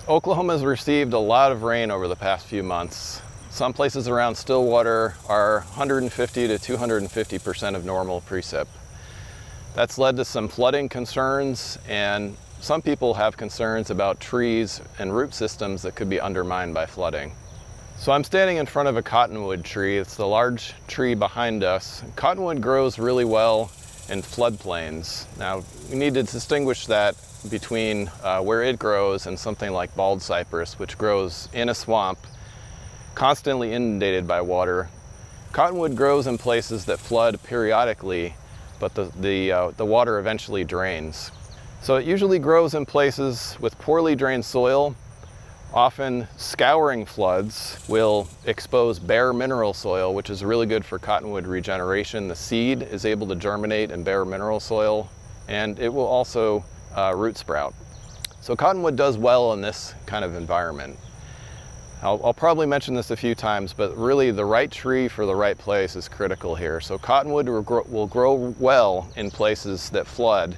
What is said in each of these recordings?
Oklahoma has received a lot of rain over the past few months. Some places around Stillwater are 150 to 250% of normal precip. That's led to some flooding concerns, and some people have concerns about trees and root systems that could be undermined by flooding. So I'm standing in front of a cottonwood tree. It's the large tree behind us. Cottonwood grows really well in floodplains. Now, we need to distinguish that between where it grows and something like bald cypress, which grows in a swamp, constantly inundated by water. Cottonwood grows in places that flood periodically, but the water eventually drains. So it usually grows in places with poorly drained soil. Often scouring floods will expose bare mineral soil, which is really good for cottonwood regeneration. The seed is able to germinate in bare mineral soil, and it will also root sprout. So cottonwood does well in this kind of environment. I'll probably mention this a few times, but really the right tree for the right place is critical here. So cottonwood will grow well in places that flood,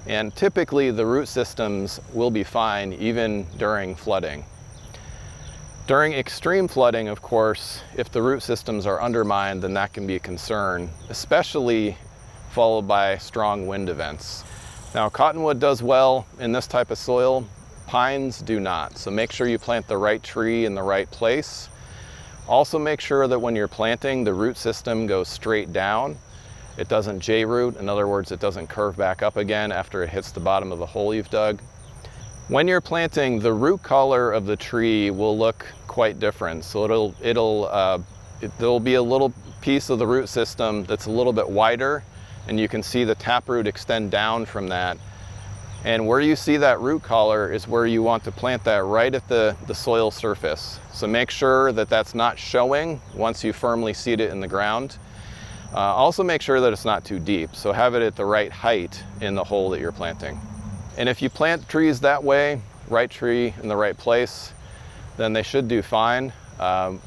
and typically the root systems will be fine even during flooding. During extreme flooding, of course, if the root systems are undermined, then that can be a concern, especially followed by strong wind events. Now, cottonwood does well in this type of soil. Pines do not. So make sure you plant the right tree in the right place. Also make sure that when you're planting, the root system goes straight down. It doesn't J-root. In other words, it doesn't curve back up again after it hits the bottom of the hole you've dug. When you're planting, the root color of the tree will look quite different. So there'll be a little piece of the root system that's a little bit wider, and you can see the taproot extend down from that. And where you see that root collar is where you want to plant that, right at the soil surface. So make sure that that's not showing once you firmly seed it in the ground. Also make sure that it's not too deep, so have it at the right height in the hole that you're planting. And if you plant trees that way, right tree in the right place, then they should do fine.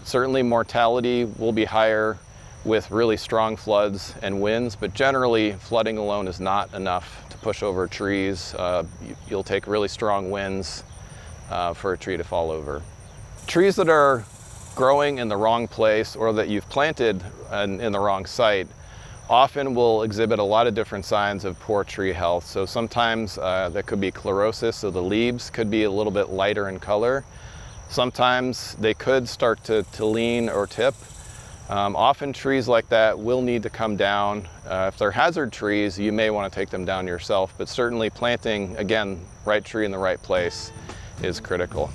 Certainly mortality will be higher with really strong floods and winds, but generally flooding alone is not enough to push over trees. You'll take really strong winds for a tree to fall over. Trees that are growing in the wrong place or that you've planted in the wrong site often will exhibit a lot of different signs of poor tree health. So sometimes that could be chlorosis, so the leaves could be a little bit lighter in color. Sometimes they could start to lean or tip. Often trees like that will need to come down. If they're hazard trees, you may want to take them down yourself, but certainly planting, again, right tree in the right place is critical.